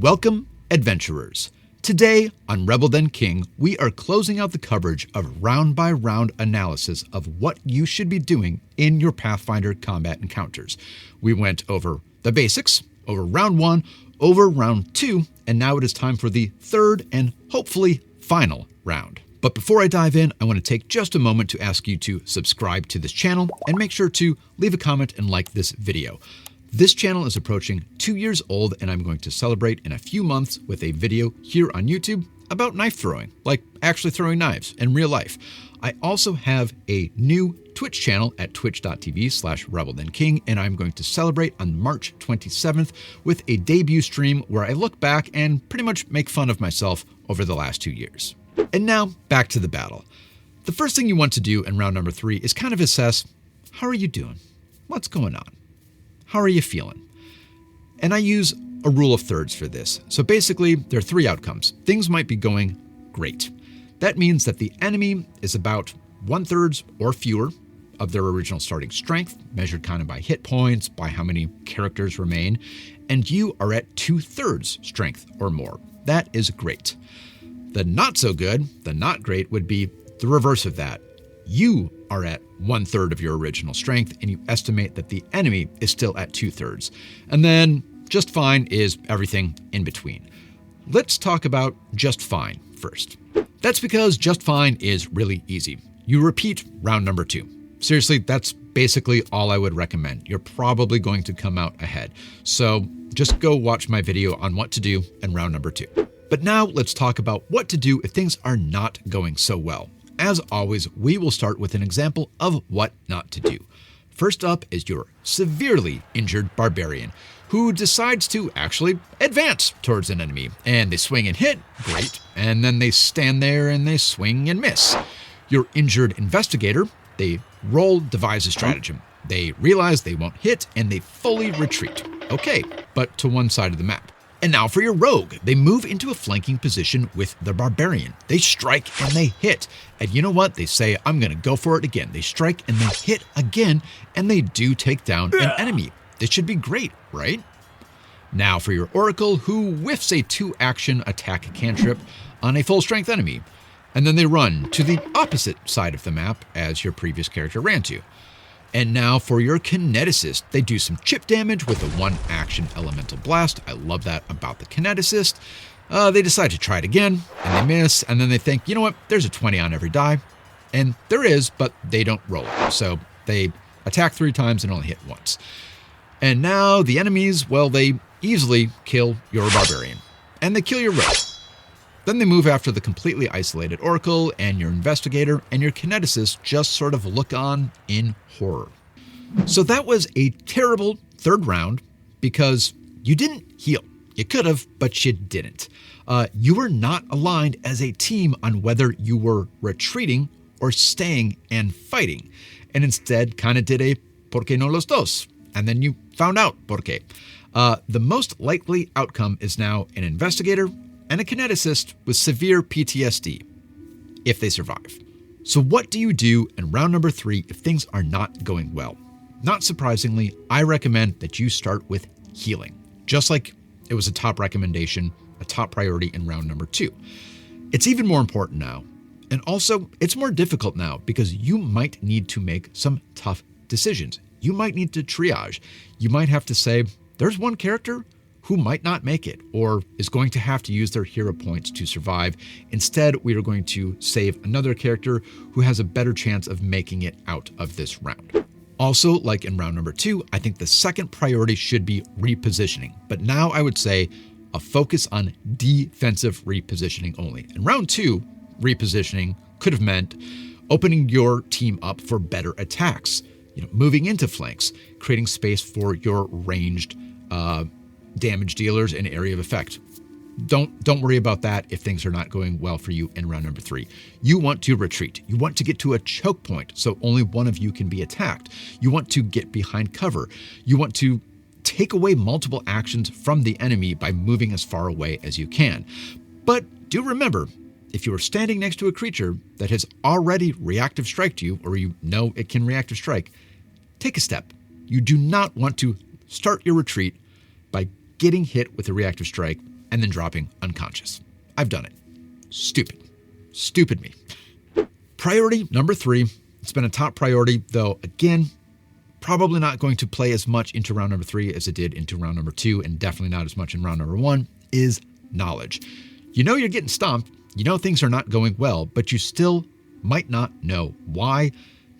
Welcome, adventurers. Today on Rebel Then King, we are closing out the coverage of round-by-round analysis of what you should be doing in your Pathfinder combat encounters. We went over the basics, over round 1, over round 2, and now it is time for the third and hopefully final round. But before I dive in, I want to take just a moment to ask you to subscribe to this channel and make sure to leave a comment and like this video. This channel is approaching 2 years old, and I'm going to celebrate in a few months with a video here on YouTube about knife throwing, like actually throwing knives in real life. I also have a new Twitch channel at twitch.tv/RebelThenKing, and I'm going to celebrate on March 27th with a debut stream where I look back and pretty much make fun of myself over the last 2 years. And now, back to the battle. The first thing you want to do in round number 3 is kind of assess, how are you doing? What's going on? How are you feeling? And I use a rule of thirds for this. So basically, there are 3 outcomes. Things might be going great. That means that the enemy is about 1/3 or fewer of their original starting strength, measured kind of by hit points, by how many characters remain, and you are at 2/3 strength or more. That is great. The not so good, the not great, would be the reverse of that. You are at 1/3 of your original strength, and you estimate that the enemy is still at 2/3. And then just fine is everything in between. Let's talk about just fine first. That's because just fine is really easy. You repeat round number 2. Seriously, that's basically all I would recommend. You're probably going to come out ahead. So just go watch my video on what to do in round number 2. But now let's talk about what to do if things are not going so well. As always, we will start with an example of what not to do. First up is your severely injured barbarian, who decides to actually advance towards an enemy. And they swing and hit, great. And then they stand there and they swing and miss. Your injured investigator, they roll, devise a stratagem. They realize they won't hit and they fully retreat. Okay, but to one side of the map. And now for your rogue. They move into a flanking position with the barbarian. They strike and they hit. And you know what? They say, I'm going to go for it again. They strike and they hit again, and they do take down an enemy. This should be great, right? Now for your oracle, who whiffs a 2-action attack cantrip on a full-strength enemy. And then they run to the opposite side of the map as your previous character ran to. And now for your kineticist, they do some chip damage with a 1-action elemental blast. I love that about the kineticist. They decide to try it again, and they miss, and then they think, you know what, there's a 20 on every die. And there is, but they don't roll it. So they attack 3 times and only hit once. And now the enemies, well, they easily kill your barbarian. And they kill your rogue. Then they move after the completely isolated oracle and your investigator, and your kineticist just sort of look on in horror. So that was a terrible third round because you didn't heal. You could have, but you didn't. You were not aligned as a team on whether you were retreating or staying and fighting, and instead kind of did a ¿por qué no los dos? And then you found out ¿por qué? The most likely outcome is now an investigator and a kineticist with severe PTSD, if they survive. So what do you do in round number 3 if things are not going well? Not surprisingly, I recommend that you start with healing, just like it was a top recommendation, a top priority in round number 2. It's even more important now, and also it's more difficult now because you might need to make some tough decisions. You might need to triage. You might have to say, there's one character who might not make it or is going to have to use their hero points to survive. Instead, we are going to save another character who has a better chance of making it out of this round. Also, like in round number 2, I think the second priority should be repositioning. But now I would say a focus on defensive repositioning only. In round 2, repositioning could have meant opening your team up for better attacks, moving into flanks, creating space for your ranged damage dealers and area of effect. Don't worry about that if things are not going well for you in round number 3. You want to retreat. You want to get to a choke point so only one of you can be attacked. You want to get behind cover. You want to take away multiple actions from the enemy by moving as far away as you can. But do remember, if you are standing next to a creature that has already reactive striked you, or you know it can reactive strike, take a step. You do not want to start your retreat by getting hit with a reactive strike and then dropping unconscious. I've done it. Stupid me. Priority number 3. It's been a top priority, though again, probably not going to play as much into round number 3 as it did into round number 2, and definitely not as much in round number 1, is knowledge. You know you're getting stomped, you know things are not going well, but you still might not know why.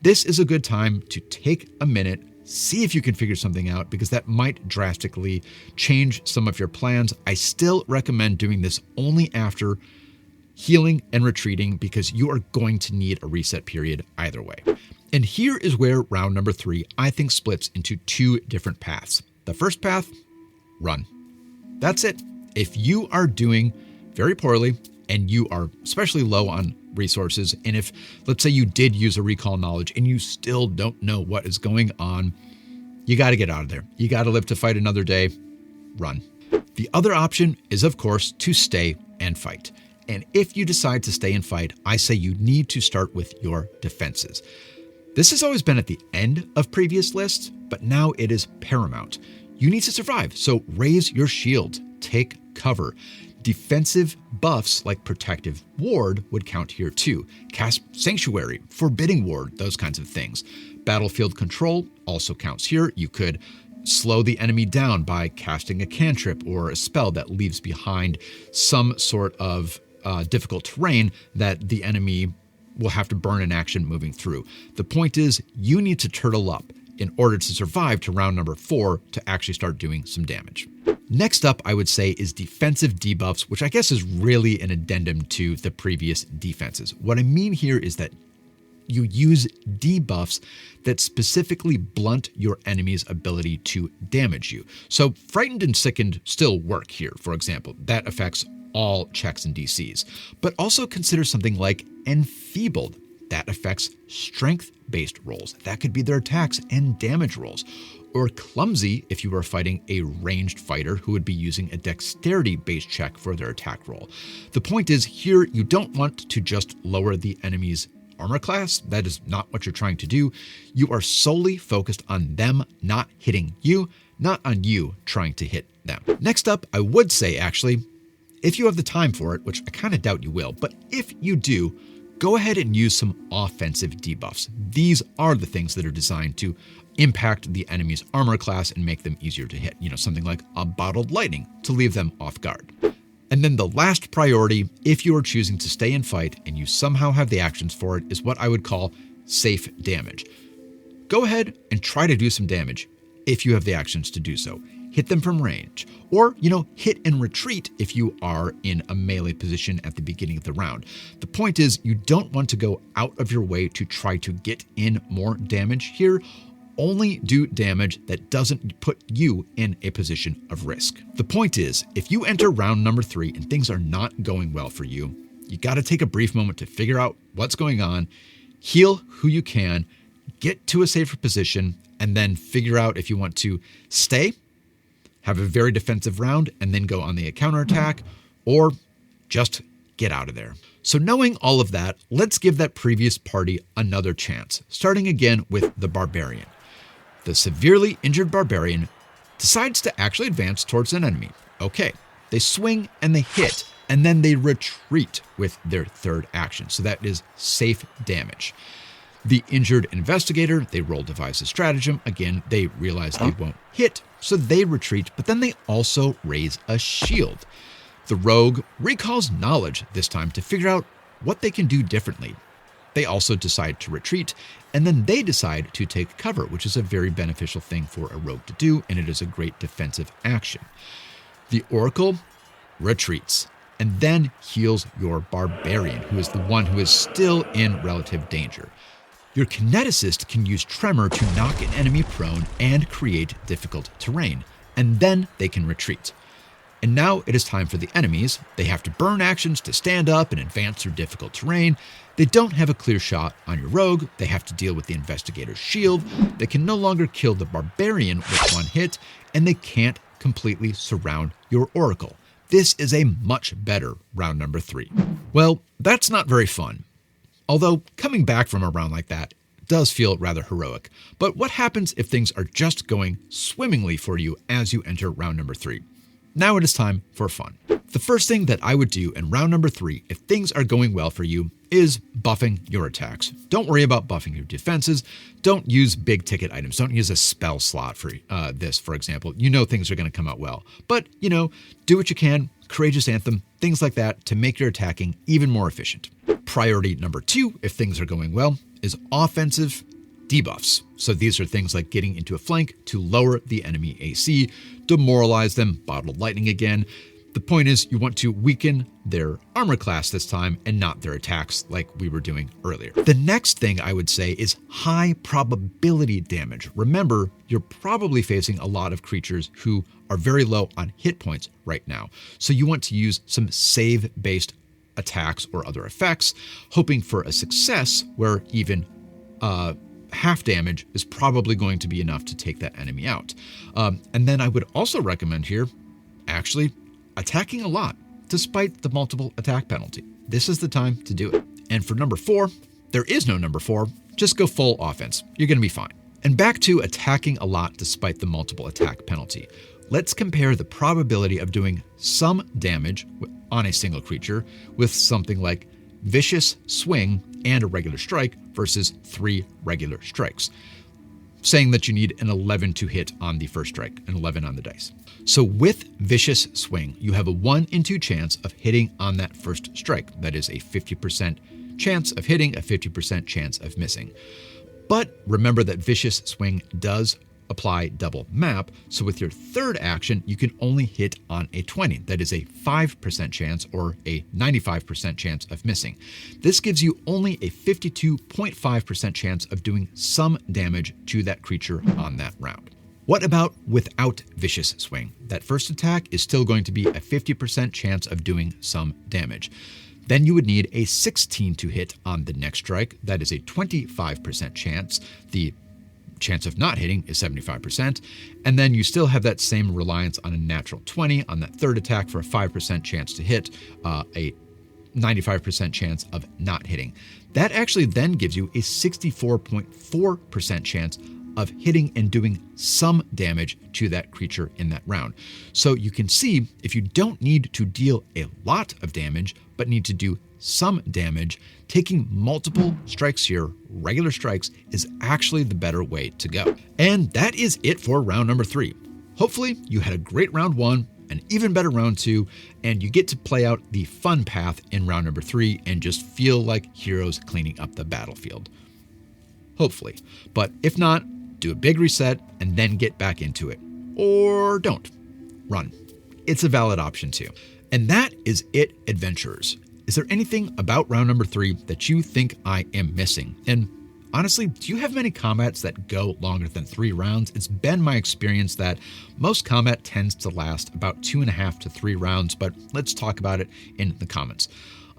This is a good time to take a minute, see if you can figure something out, because that might drastically change some of your plans. I still recommend doing this only after healing and retreating, because you are going to need a reset period either way. And here is where round number 3, I think, splits into 2 different paths. The first path, run. That's it. If you are doing very poorly and you are especially low on resources, and if, let's say, you did use a recall knowledge and you still don't know what is going on, you got to get out of there. You got to live to fight another day. Run. The other option is, of course, to stay and fight. And if you decide to stay and fight, I say you need to start with your defenses. This has always been at the end of previous lists, but now it is paramount. You need to survive, so raise your shield, take cover. Defensive buffs like Protective Ward would count here too. Cast Sanctuary, Forbidding Ward, those kinds of things. Battlefield Control also counts here. You could slow the enemy down by casting a cantrip or a spell that leaves behind some sort of difficult terrain that the enemy will have to burn in action moving through. The point is, you need to turtle up in order to survive to round number 4 to actually start doing some damage. Next up, I would say, is defensive debuffs, which I guess is really an addendum to the previous defenses. What I mean here is that you use debuffs that specifically blunt your enemy's ability to damage you. So Frightened and Sickened still work here, for example. That affects all checks and DCs. But also consider something like Enfeebled. That affects strength-based rolls. That could be their attacks and damage rolls. Or Clumsy if you are fighting a ranged fighter who would be using a dexterity-based check for their attack roll. The point is, here you don't want to just lower the enemy's armor class. That is not what you're trying to do. You are solely focused on them not hitting you, not on you trying to hit them. Next up, I would say, actually, if you have the time for it, which I kind of doubt you will, but if you do, go ahead and use some offensive debuffs. These are the things that are designed to impact the enemy's armor class and make them easier to hit. Something like a Bottled Lightning to leave them off guard. And then the last priority, if you are choosing to stay and fight and you somehow have the actions for it, is what I would call safe damage. Go ahead and try to do some damage if you have the actions to do so. Hit them from range, or, hit and retreat if you are in a melee position at the beginning of the round. The point is, you don't want to go out of your way to try to get in more damage here. Only do damage that doesn't put you in a position of risk. The point is, if you enter round number 3 and things are not going well for you, you got to take a brief moment to figure out what's going on, heal who you can, get to a safer position, and then figure out if you want to stay, have a very defensive round, and then go on the counterattack, or just get out of there. So knowing all of that, let's give that previous party another chance, starting again with the Barbarian. The severely injured Barbarian decides to actually advance towards an enemy. Okay, they swing and they hit, and then they retreat with their third action. So that is safe damage. The injured investigator, they roll devise a stratagem. Again, they realize they won't hit, so they retreat, but then they also raise a shield. The rogue recalls knowledge this time to figure out what they can do differently. They also decide to retreat, and then they decide to take cover, which is a very beneficial thing for a rogue to do, and it is a great defensive action. The Oracle retreats, and then heals your Barbarian, who is the one who is still in relative danger. Your Kineticist can use Tremor to knock an enemy prone and create difficult terrain, and then they can retreat. And now it is time for the enemies. They have to burn actions to stand up and advance through difficult terrain. They don't have a clear shot on your rogue. They have to deal with the investigator's shield. They can no longer kill the Barbarian with one hit, and they can't completely surround your Oracle. This is a much better round number 3. Well, that's not very fun. Although coming back from a round like that does feel rather heroic. But what happens if things are just going swimmingly for you as you enter round number 3? Now it is time for fun. The first thing that I would do in round number 3, if things are going well for you, is buffing your attacks. Don't worry about buffing your defenses. Don't use big ticket items. Don't use a spell slot for this, for example. You know things are going to come out well. But, do what you can, Courageous Anthem, things like that to make your attacking even more efficient. Priority number 2, if things are going well, is offensive debuffs. So these are things like getting into a flank to lower the enemy AC, demoralize them, bottled lightning again. The point is you want to weaken their armor class this time and not their attacks like we were doing earlier. The next thing I would say is high probability damage. Remember, you're probably facing a lot of creatures who are very low on hit points right now. So you want to use some save-based attacks or other effects, hoping for a success where even half damage is probably going to be enough to take that enemy out. And then I would also recommend here, actually, attacking a lot, despite the multiple attack penalty. This is the time to do it. And for number 4, there is no number 4, just go full offense. You're going to be fine. And back to attacking a lot despite the multiple attack penalty. Let's compare the probability of doing some damage on a single creature with something like Vicious Swing and a regular strike versus 3 regular strikes, saying that you need an 11 to hit on the first strike, an 11 on the dice. So with Vicious Swing, you have a 1 in 2 chance of hitting on that first strike. That is a 50% chance of hitting, a 50% chance of missing. But remember that Vicious Swing does apply double map, so with your third action, you can only hit on a 20. That is a 5% chance or a 95% chance of missing. This gives you only a 52.5% chance of doing some damage to that creature on that round. What about without Vicious Swing? That first attack is still going to be a 50% chance of doing some damage. Then you would need a 16 to hit on the next strike. That is a 25% chance. The chance of not hitting is 75%. And then you still have that same reliance on a natural 20 on that third attack for a 5% chance to hit, a 95% chance of not hitting. That actually then gives you a 64.4% chance of hitting and doing some damage to that creature in that round. So you can see if you don't need to deal a lot of damage, but need to do some damage, taking multiple strikes here, regular strikes, is actually the better way to go. And that is it for round number 3. Hopefully you had a great round 1, an even better round 2, and you get to play out the fun path in round number 3 and just feel like heroes cleaning up the battlefield. Hopefully. But if not, do a big reset and then get back into it. Or don't. Run. It's a valid option too. And that is it, adventurers. Is there anything about round number 3 that you think I am missing? And honestly, do you have many combats that go longer than 3 rounds? It's been my experience that most combat tends to last about 2.5 to 3 rounds, but let's talk about it in the comments.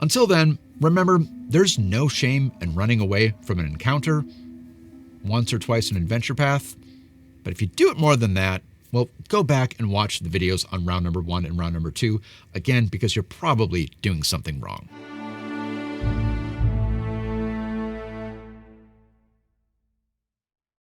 Until then, remember, there's no shame in running away from an encounter once or twice in Adventure Path. But if you do it more than that, well, go back and watch the videos on round number 1 and round number 2, again, because you're probably doing something wrong.